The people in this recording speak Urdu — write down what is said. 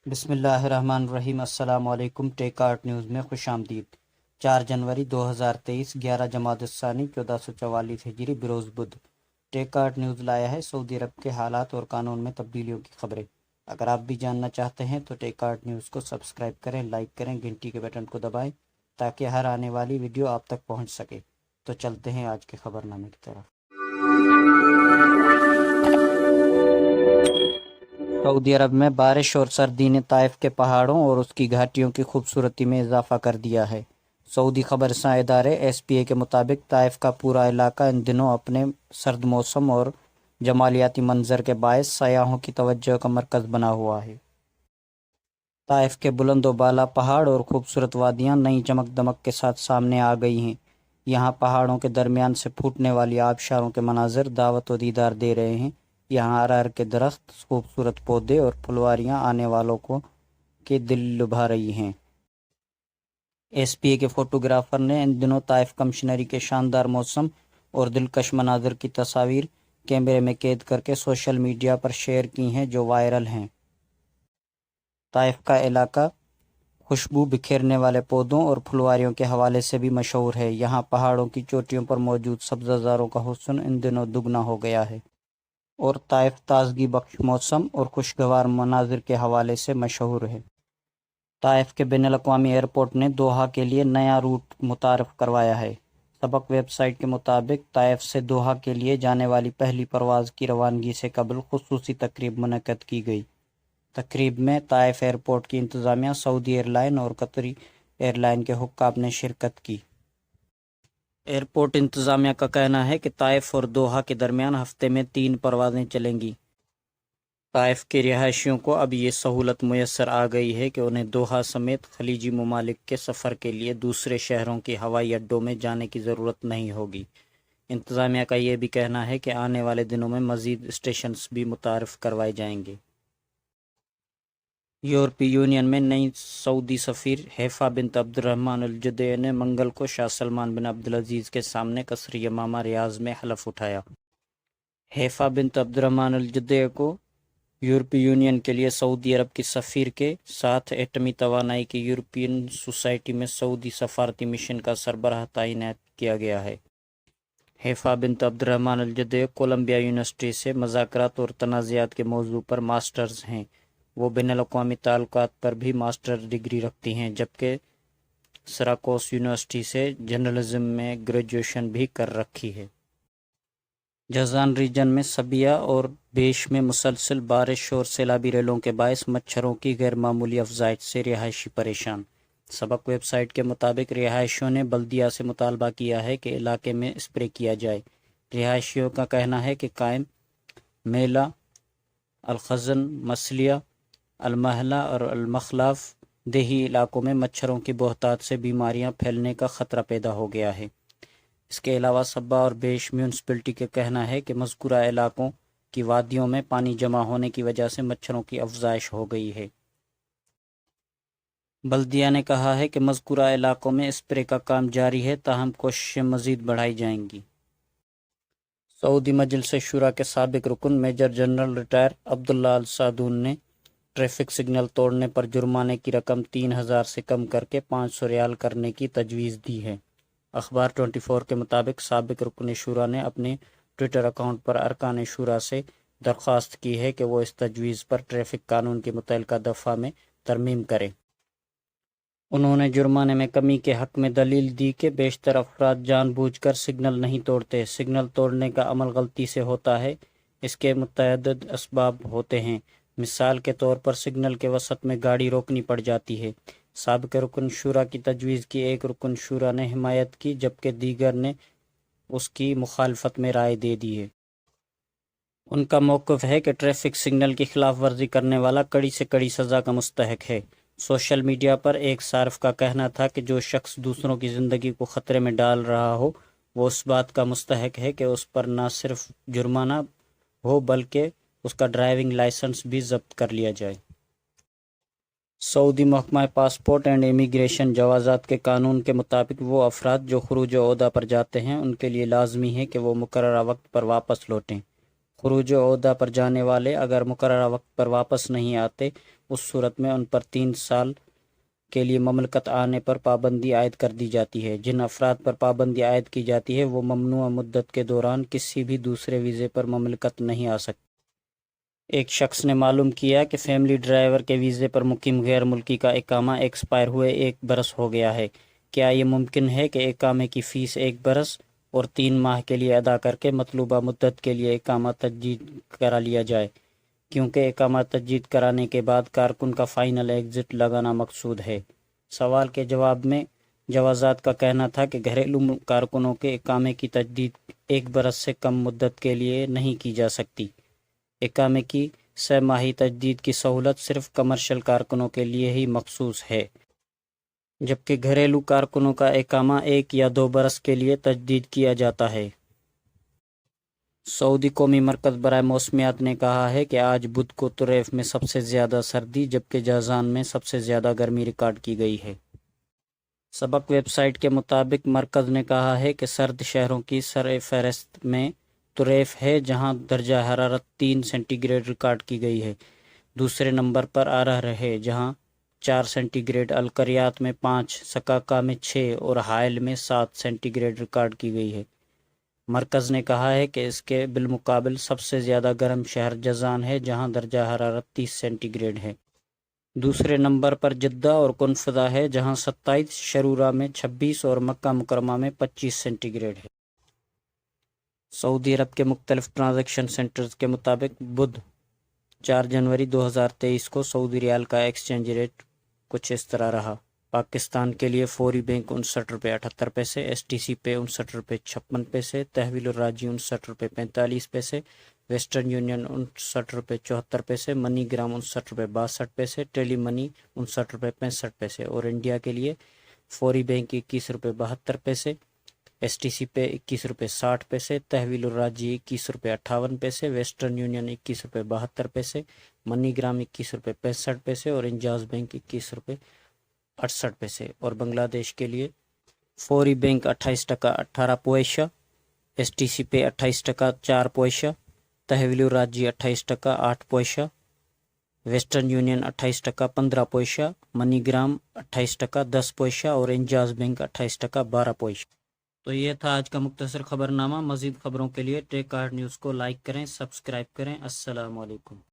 بسم اللہ الرحمن الرحیم۔ السلام علیکم۔ ٹیک آرٹ نیوز میں خوش آمدید۔ 4 جنوری 2023، 11 جمادی الثانی 1444 ہجری، بروز بدھ۔ ٹیک آرٹ نیوز لایا ہے سعودی عرب کے حالات اور قانون میں تبدیلیوں کی خبریں۔ اگر آپ بھی جاننا چاہتے ہیں تو ٹیک آرٹ نیوز کو سبسکرائب کریں، لائک کریں، گھنٹی کے بٹن کو دبائیں تاکہ ہر آنے والی ویڈیو آپ تک پہنچ سکے۔ تو چلتے ہیں آج کے خبر نامے کی طرف۔ سعودی عرب میں بارش اور سردی نے طائف کے پہاڑوں اور اس کی گھاٹیوں کی خوبصورتی میں اضافہ کر دیا ہے۔ سعودی خبررساں ادارے ایس پی اے کے مطابق طائف کا پورا علاقہ ان دنوں اپنے سرد موسم اور جمالیاتی منظر کے باعث سیاحوں کی توجہ کا مرکز بنا ہوا ہے۔ طائف کے بلند و بالا پہاڑ اور خوبصورت وادیاں نئی چمک دمک کے ساتھ سامنے آ گئی ہیں۔ یہاں پہاڑوں کے درمیان سے پھوٹنے والی آبشاروں کے مناظر دعوت و دیدار دے رہے ہیں۔ یہاں ارر کے درخت، خوبصورت پودے اور پھلواریاں آنے والوں کو کے دل لبھا رہی ہیں۔ ایس پی اے کے فوٹوگرافر نے ان دنوں طائف کمشنری کے شاندار موسم اور دلکش مناظر کی تصاویر کیمرے میں قید کر کے سوشل میڈیا پر شیئر کی ہیں جو وائرل ہیں۔ طائف کا علاقہ خوشبو بکھیرنے والے پودوں اور پھلواریوں کے حوالے سے بھی مشہور ہے۔ یہاں پہاڑوں کی چوٹیوں پر موجود سبزہ زاروں کا حسن ان دنوں دگنا ہو گیا ہے اور طائف تازگی بخش موسم اور خوشگوار مناظر کے حوالے سے مشہور ہے۔ طائف کے بین الاقوامی ایئرپورٹ نے دوحہ کے لیے نیا روٹ متعارف کروایا ہے۔ سبق ویب سائٹ کے مطابق طائف سے دوحہ کے لیے جانے والی پہلی پرواز کی روانگی سے قبل خصوصی تقریب منعقد کی گئی۔ تقریب میں طائف ایئرپورٹ کی انتظامیہ، سعودی ایئر لائن اور قطری ایئر لائن کے حکام نے شرکت کی۔ ایئرپورٹ انتظامیہ کا کہنا ہے کہ طائف اور دوحہ کے درمیان ہفتے میں 3 پروازیں چلیں گی۔ طائف کے رہائشیوں کو اب یہ سہولت میسر آ گئی ہے کہ انہیں دوحہ سمیت خلیجی ممالک کے سفر کے لیے دوسرے شہروں کے ہوائی اڈوں میں جانے کی ضرورت نہیں ہوگی۔ انتظامیہ کا یہ بھی کہنا ہے کہ آنے والے دنوں میں مزید اسٹیشنز بھی متعارف کروائے جائیں گے۔ یورپی یونین میں نئی سعودی سفیر حیفا بنت عبد الرحمن الجدیہ نے منگل کو شاہ سلمان بن عبدالعزیز کے سامنے قصر یمامہ ریاض میں حلف اٹھایا۔ حیفا بنت عبد الرحمن الجدیہ کو یورپی یونین کے لیے سعودی عرب کی سفیر کے ساتھ ایٹمی توانائی کی یورپین سوسائٹی میں سعودی سفارتی مشن کا سربراہ تعینات کیا گیا ہے۔ حیفا بنت عبد الرحمن الجدیہ کولمبیا یونیورسٹی سے مذاکرات اور تنازعات کے موضوع پر ماسٹرز ہیں۔ وہ بین الاقوامی تعلقات پر بھی ماسٹر ڈگری رکھتی ہیں، جبکہ سراکوس یونیورسٹی سے جرنلزم میں گریجویشن بھی کر رکھی ہے۔ جازان ریجن میں سبیہ اور بیش میں مسلسل بارش اور سیلابی ریلوں کے باعث مچھروں کی غیر معمولی افزائش سے رہائشی پریشان۔ سبق ویب سائٹ کے مطابق رہائشیوں نے بلدیہ سے مطالبہ کیا ہے کہ علاقے میں اسپرے کیا جائے۔ رہائشیوں کا کہنا ہے کہ قائم میلہ، الخزن، مسلیہ، المحلہ اور المخلاف دیہی علاقوں میں مچھروں کی بہتات سے بیماریاں پھیلنے کا خطرہ پیدا ہو گیا ہے۔ اس کے علاوہ صبا اور بیش میونسپلٹی کا کہنا ہے کہ مذکورہ علاقوں کی وادیوں میں پانی جمع ہونے کی وجہ سے مچھروں کی افزائش ہو گئی ہے۔ بلدیہ نے کہا ہے کہ مذکورہ علاقوں میں اسپرے کا کام جاری ہے، تاہم کوششیں مزید بڑھائی جائیں گی۔ سعودی مجلس شورا کے سابق رکن میجر جنرل ریٹائر عبداللہ السعدون نے ٹریفک سگنل توڑنے پر جرمانے کی رقم 3000 سے کم کر کے 500 ریال کرنے کی تجویز دی ہے۔ اخبار 24 کے مطابق سابق رکن شورا نے اپنے ٹویٹر اکاؤنٹ پر ارکان شورا سے درخواست کی ہے کہ وہ اس تجویز پر ٹریفک قانون کی متعلقہ دفعہ میں ترمیم کریں۔ انہوں نے جرمانے میں کمی کے حق میں دلیل دی کہ بیشتر افراد جان بوجھ کر سگنل نہیں توڑتے۔ سگنل توڑنے کا عمل غلطی سے ہوتا ہے، اس کے متعدد اسباب ہوتے ہیں۔ مثال کے طور پر سگنل کے وسط میں گاڑی روکنی پڑ جاتی ہے۔ سابق رکن شورا کی تجویز کی ایک رکن شورا نے حمایت کی، جبکہ دیگر نے اس کی مخالفت میں رائے دے دی ہے۔ ان کا موقف ہے کہ ٹریفک سگنل کی خلاف ورزی کرنے والا کڑی سے کڑی سزا کا مستحق ہے۔ سوشل میڈیا پر ایک صارف کا کہنا تھا کہ جو شخص دوسروں کی زندگی کو خطرے میں ڈال رہا ہو وہ اس بات کا مستحق ہے کہ اس پر نہ صرف جرمانہ ہو بلکہ اس کا ڈرائیونگ لائسنس بھی ضبط کر لیا جائے۔ سعودی محکمہ پاسپورٹ اینڈ امیگریشن جوازات کے قانون کے مطابق وہ افراد جو خروج عہدہ پر جاتے ہیں ان کے لیے لازمی ہے کہ وہ مقررہ وقت پر واپس لوٹیں، خروج عہدہ پر جانے والے اگر مقررہ وقت پر واپس نہیں آتے اس صورت میں ان پر 3 سال کے لیے مملکت آنے پر پابندی عائد کر دی جاتی ہے۔ جن افراد پر پابندی عائد کی جاتی ہے وہ ممنوعہ مدت کے دوران کسی بھی دوسرے ویزے پر مملکت نہیں آ سکتے۔ ایک شخص نے معلوم کیا کہ فیملی ڈرائیور کے ویزے پر مقیم غیر ملکی کا اقامہ ایکسپائر ہوئے 1 برس ہو گیا ہے۔ کیا یہ ممکن ہے کہ اقامے کی فیس 1 برس اور 3 ماہ کے لیے ادا کر کے مطلوبہ مدت کے لیے اقامہ تجدید کرا لیا جائے؟ کیونکہ اقامہ تجدید کرانے کے بعد کارکن کا فائنل ایگزٹ لگانا مقصود ہے۔ سوال کے جواب میں جوازات کا کہنا تھا کہ گھریلو کارکنوں کے اقامے کی تجدید 1 برس سے کم مدت کے لیے نہیں کی جا سکتی۔ اقامے کی 6 ماہی تجدید کی سہولت صرف کمرشل کارکنوں کے لیے ہی مخصوص ہے، جبکہ گھریلو کارکنوں کا اقامہ 1 یا 2 برس کے لیے تجدید کیا جاتا ہے۔ سعودی قومی مرکز برائے موسمیات نے کہا ہے کہ آج بدھ کو طریف میں سب سے زیادہ سردی جبکہ جازان میں سب سے زیادہ گرمی ریکارڈ کی گئی ہے۔ سبق ویب سائٹ کے مطابق مرکز نے کہا ہے کہ سرد شہروں کی سر فہرست میں طریف ہے جہاں درجہ حرارت 3 سینٹی گریڈ ریکارڈ کی گئی ہے۔ دوسرے نمبر پر آرہ ہے جہاں 4 سینٹی گریڈ، القریات میں 5، سکاکا میں 6 اور حائل میں 7 سینٹی گریڈ ریکارڈ کی گئی ہے۔ مرکز نے کہا ہے کہ اس کے بالمقابل سب سے زیادہ گرم شہر جازان ہے جہاں درجہ حرارت 30 سینٹی گریڈ ہے۔ دوسرے نمبر پر جدہ اور کنفدہ ہے جہاں 27، شرورہ میں 26 اور مکہ مکرمہ میں 25 سینٹی گریڈ ہے۔ سعودی عرب کے مختلف ٹرانزیکشن سینٹرز کے مطابق بدھ 4 جنوری 2023 کو سعودی ریال کا ایکسچینج ریٹ کچھ اس طرح رہا۔ پاکستان کے لیے فوری بینک 59.78 ایس ٹی سی پے 59.56 تحویل الراجی 59.45، ویسٹرن یونین 59.74، منی گرام 59.62، ٹیلی منی 59.65 اور انڈیا کے لیے فوری بینک 21.72، ایس ٹی سی پے 21.60، تحویل الراجی 21.58، ویسٹرن یونین 21.72، منی گرام 21.65 اور انجاز بینک 21.68 اور بنگلہ دیش کے لیے فوری بینک 28.18 پیسہ، ایس ٹی سی پے 28.4 پیسہ، تحویل الراجی 28.8 پیسہ، ویسٹرن یونین 28.15 پیسہ، منی گرام 28.10 پیسہ اور انجاز بینک 28.12 پیسہ۔ تو یہ تھا آج کا مختصر خبرنامہ۔ مزید خبروں کے لیے ٹیک آرٹ نیوز کو لائک کریں، سبسکرائب کریں۔ السلام علیکم۔